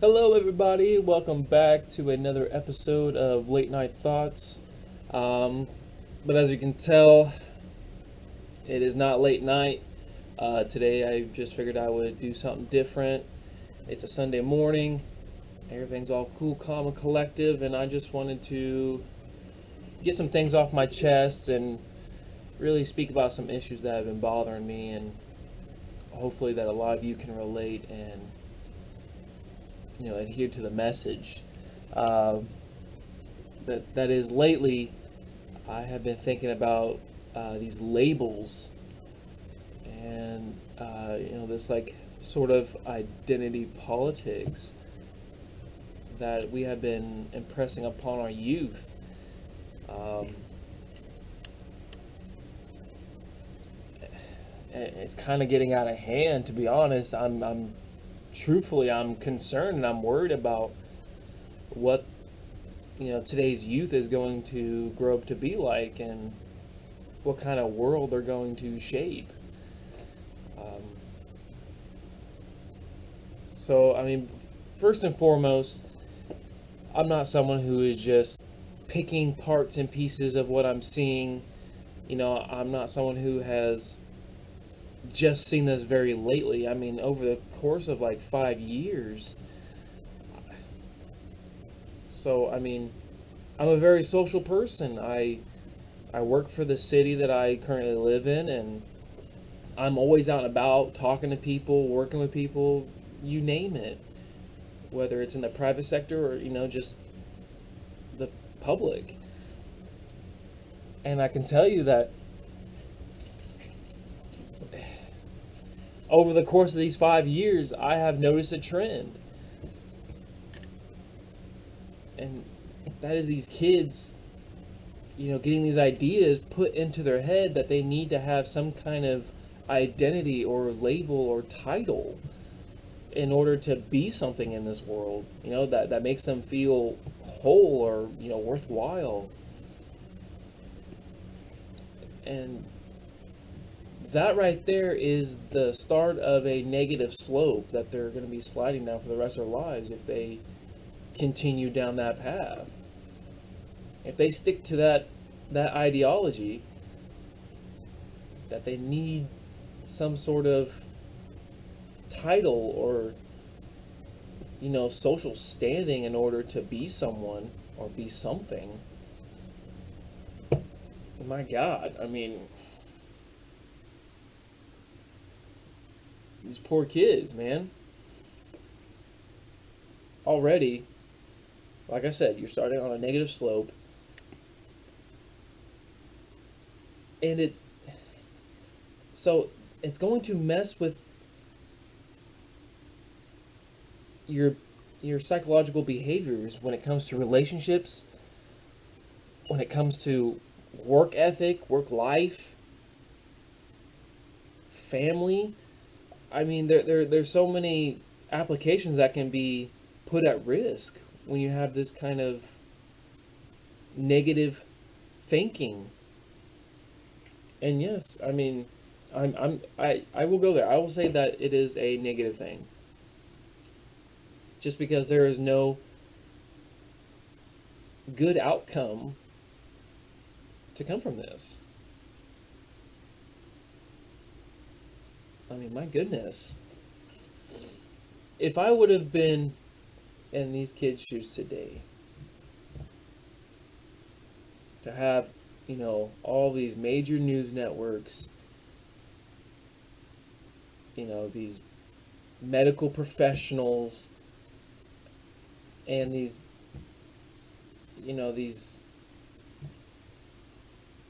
Hello, everybody. Welcome back to another episode of Late Night Thoughts. Um, but as you can tell, it is not late night. Today, I just figured I would do something different. It's a Sunday morning. Everything's all cool, calm, and collective, and I just wanted to get some things off my chest and really speak about some issues that have been bothering me, and hopefully that a lot of you can relate and adhere to the message. Uh, that is lately I have been thinking about these labels and this like sort of identity politics that we have been impressing upon our youth. Um, it's kind of getting out of hand, to be honest. I'm truthfully, I'm concerned and I'm worried about what today's youth is going to grow up to be like, and what kind of world they're going to shape. Um, so, I mean, first and foremost, I'm not someone who is just picking parts and pieces of what I'm seeing. I'm not someone who has just seen this very lately. I mean, over the course of like 5 years. So, I mean, I'm a very social person. I work for the city that I currently live in, and I'm always out and about talking to people, working with people, you name it. Whether it's in the private sector or, just the public. And I can tell you that over the course of these 5 years, I have noticed a trend. And that is these kids, getting these ideas put into their head that they need to have some kind of identity or label or title in order to be something in this world, that makes them feel whole or, worthwhile. And that right there is the start of a negative slope that they're going to be sliding down for the rest of their lives if they continue down that path. If they stick to that ideology that they need some sort of title or social standing in order to be someone or be something, my God, I mean, these poor kids, man. Already, like I said, you're starting on a negative slope, and it's going to mess with your psychological behaviors when it comes to relationships, when it comes to work ethic, work life, family. I mean, there's so many applications that can be put at risk when you have this kind of negative thinking. And yes, I mean, I will go there. I will say that it is a negative thing. Just because there is no good outcome to come from this. I mean, my goodness. If I would have been in these kids' shoes today, to have, all these major news networks, these medical professionals, and these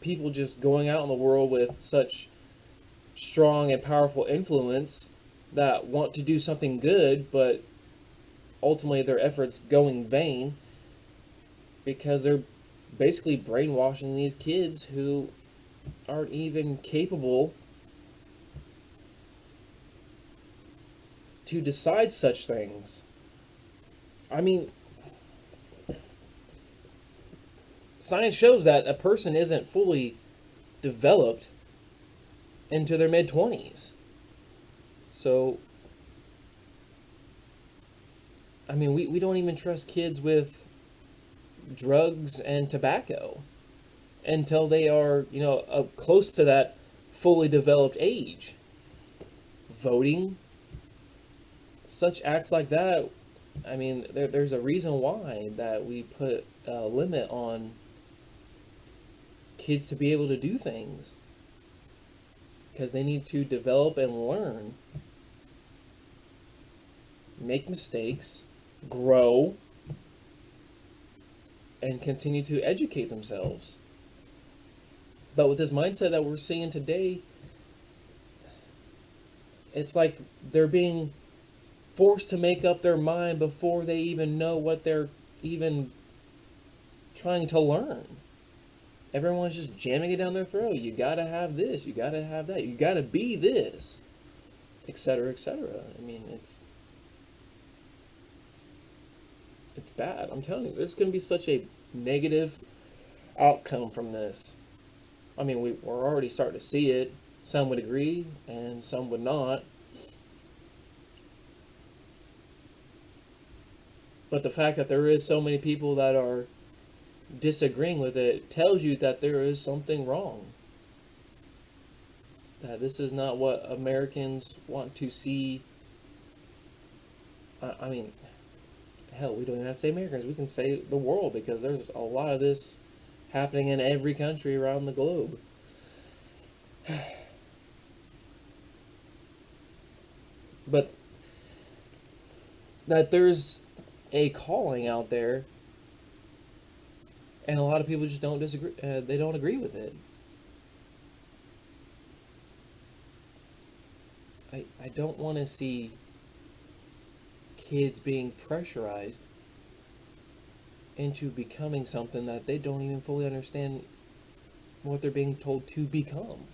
people just going out in the world with such strong and powerful influence that want to do something good, but ultimately their efforts go in vain because they're basically brainwashing these kids who aren't even capable to decide such things. I mean, science shows that a person isn't fully developed into their mid 20s. So I mean, we don't even trust kids with drugs and tobacco until they are, close to that fully developed age. Voting, such acts like that. I mean, there's a reason why that we put a limit on kids to be able to do things, because they need to develop and learn, make mistakes, grow, and continue to educate themselves. But with this mindset that we're seeing today, it's like they're being forced to make up their mind before they even know what they're even trying to learn. Everyone's just jamming it down their throat. You gotta have this, you gotta have that, you gotta be this, etc., etc. I mean, it's bad. I'm telling you, there's gonna be such a negative outcome from this. I mean, we're already starting to see it. Some would agree, and some would not. But the fact that there is so many people that are disagreeing with it tells you that there is something wrong. That this is not what Americans want to see. I mean, hell, we don't even have to say Americans. We can say the world, because there's a lot of this happening in every country around the globe. But that there's a calling out there, and a lot of people just don't disagree. They don't agree with it. I don't want to see kids being pressurized into becoming something that they don't even fully understand what they're being told to become.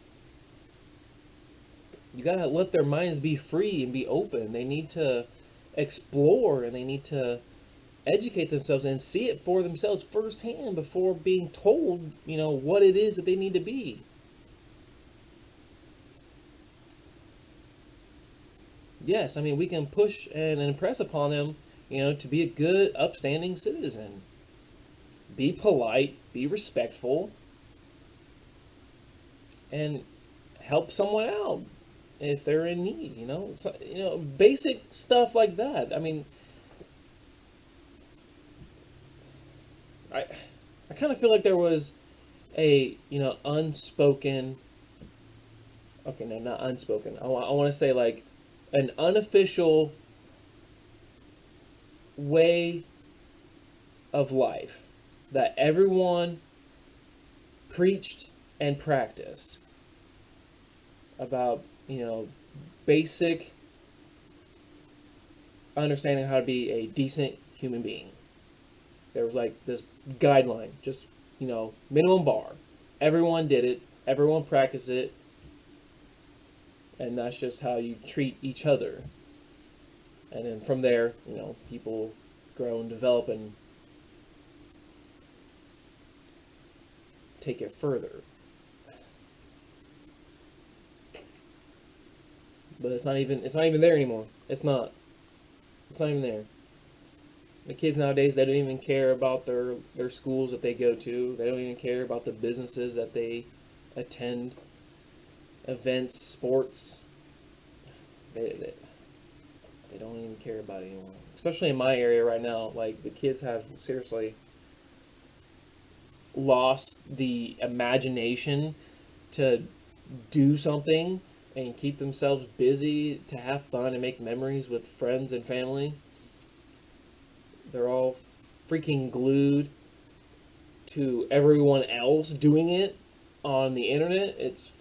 You gotta let their minds be free and be open. They need to explore, and they need to educate themselves and see it for themselves firsthand before being told, what it is that they need to be. Yes, I mean, we can push and impress upon them, to be a good, upstanding citizen. Be polite, be respectful, and help someone out if they're in need, So, basic stuff like that. I mean, I, I kind of feel like there was a, unspoken, okay, no, not unspoken. I want to say like an unofficial way of life that everyone preached and practiced about, basic understanding how to be a decent human being. There was like this guideline, just, minimum bar. Everyone did it, everyone practiced it, and that's just how you treat each other. And then from there, people grow and develop and take it further. But it's not even there anymore. It's not even there. The kids nowadays, they don't even care about their schools that they go to. They don't even care about the businesses that they attend, events, sports. They don't even care about it anymore. Especially in my area right now, like the kids have seriously lost the imagination to do something and keep themselves busy, to have fun and make memories with friends and family. They're all freaking glued to everyone else doing it on the internet. It's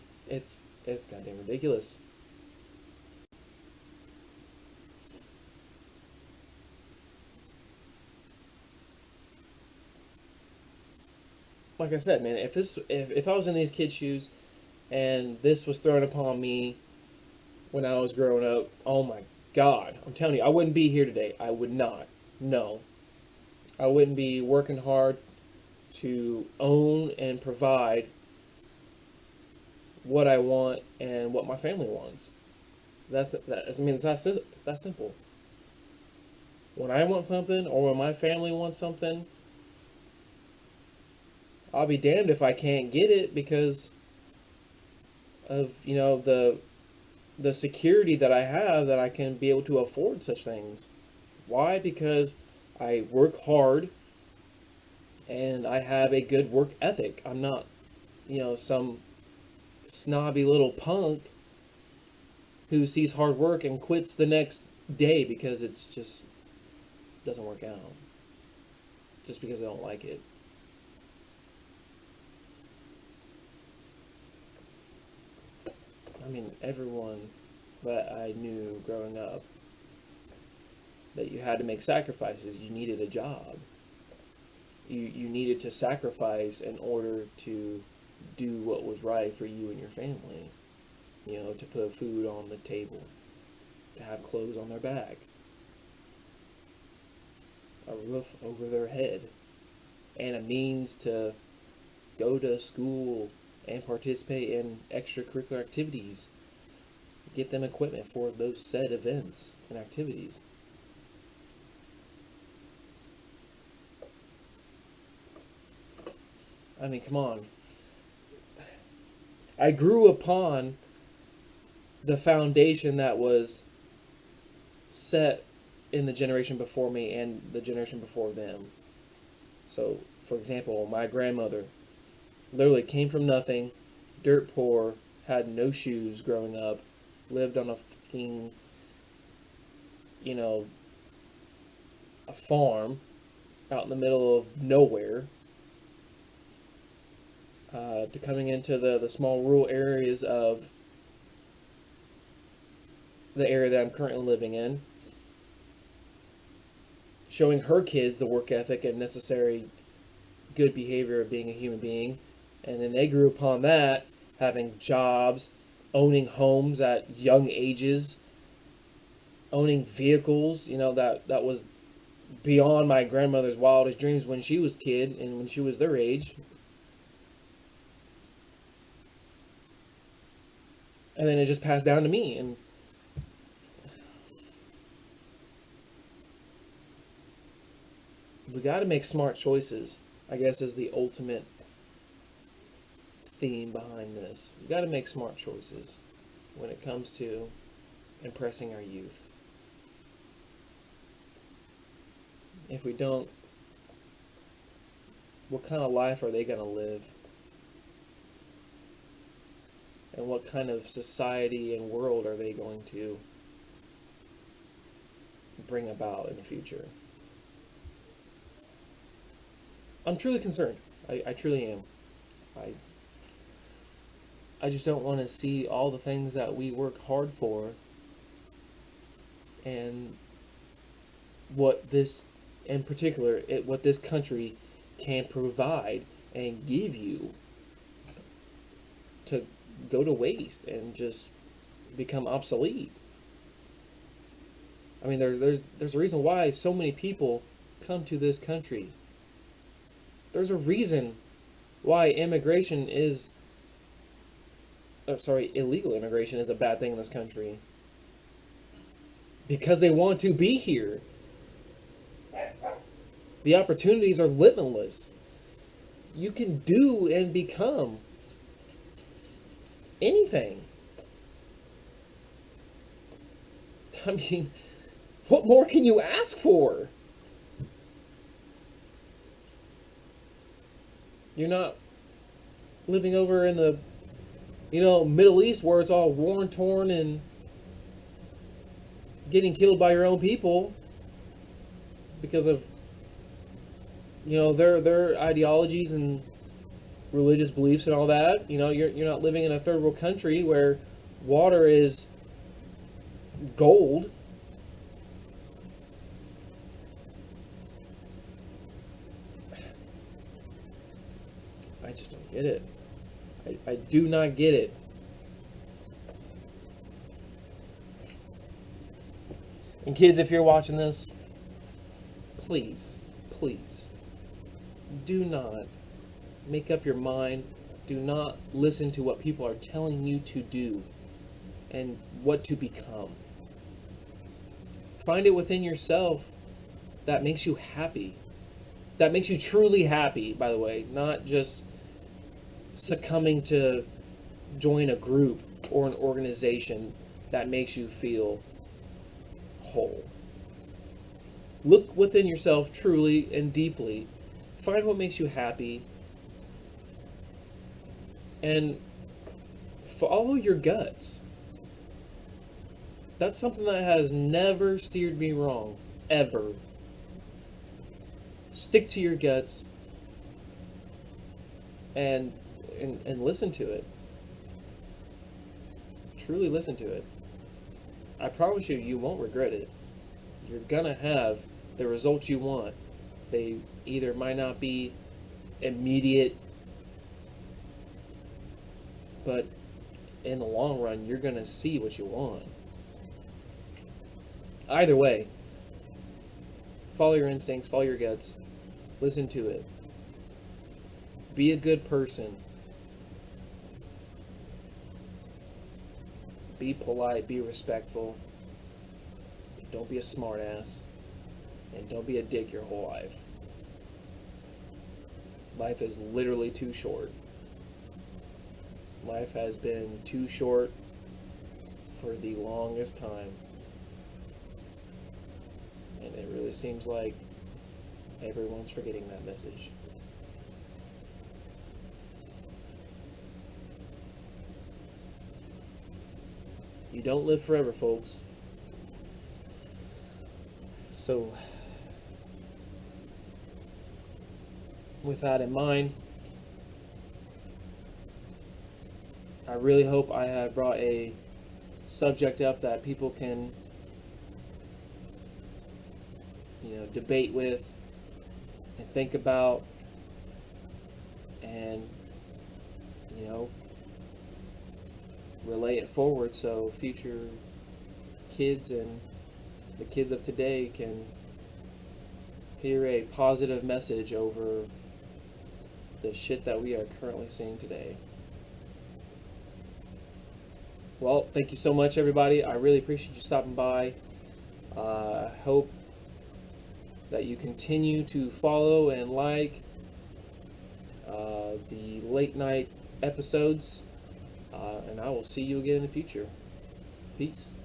goddamn ridiculous. Like I said, man, if I was in these kids' shoes and this was thrown upon me when I was growing up, oh my God, I'm telling you, I wouldn't be here today. I would not. No. I wouldn't be working hard to own and provide what I want and what my family wants. I mean, it's that simple. when I want something or when my family wants something, I'll be damned if I can't get it because of, the security that I have that I can be able to afford such things. Why? Because I work hard and I have a good work ethic. I'm not, some snobby little punk who sees hard work and quits the next day because it's just doesn't work out. Just because I don't like it. I mean, everyone that I knew growing up, that you had to make sacrifices. You needed a job. You needed to sacrifice in order to do what was right for you and your family. To put food on the table, to have clothes on their back, a roof over their head, and a means to go to school and participate in extracurricular activities. Get them equipment for those said events and activities. I mean, come on. I grew upon the foundation that was set in the generation before me and the generation before them. So, for example, my grandmother literally came from nothing, dirt poor, had no shoes growing up, lived on a fucking, a farm out in the middle of nowhere, to coming into the small rural areas of the area that I'm currently living in, showing her kids the work ethic and necessary good behavior of being a human being. And then they grew upon that, having jobs, owning homes at young ages, owning vehicles, that was beyond my grandmother's wildest dreams when she was a kid and when she was their age. And then it just passed down to me. And we got to make smart choices, I guess, is the ultimate theme behind this. We got to make smart choices when it comes to impressing our youth. If we don't, what kind of life are they going to live? And what kind of society and world are they going to bring about in the future? I'm truly concerned. I truly am. I just don't want to see all the things that we work hard for and what this, in particular, what this country can provide and give you to go to waste and just become obsolete. I mean, there's a reason why so many people come to this country. There's a reason why illegal immigration is a bad thing in this country. Because they want to be here. The opportunities are limitless. You can do and become anything. I mean, what more can you ask for? You're not living over in the, Middle East where it's all war torn and getting killed by your own people because of, their ideologies and religious beliefs and all that. You're not living in a third world country where water is gold. I just don't get it. I do not get it. And kids, if you're watching this, please, do not make up your mind. Do not listen to what people are telling you to do and what to become. Find it within yourself that makes you happy. That makes you truly happy, by the way, not just succumbing to join a group or an organization that makes you feel whole. Look within yourself truly and deeply. Find what makes you happy. And follow your guts. That's something that has never steered me wrong. Ever. Stick to your guts and listen to it. Truly listen to it. I promise you, you won't regret it. You're gonna have the results you want. They either might not be immediate, but in the long run, you're gonna see what you want. Either way, follow your instincts, follow your guts, listen to it. Be a good person. Be polite, be respectful. Don't be a smartass. And don't be a dick your whole life. Life is literally too short. Life has been too short for the longest time. And it really seems like everyone's forgetting that message. You don't live forever, folks. So, with that in mind, I really hope I have brought a subject up that people can, debate with and think about and, relay it forward so future kids and the kids of today can hear a positive message over the shit that we are currently seeing today. Well, thank you so much, everybody. I really appreciate you stopping by. I hope that you continue to follow and like the late night episodes, and I will see you again in the future. Peace.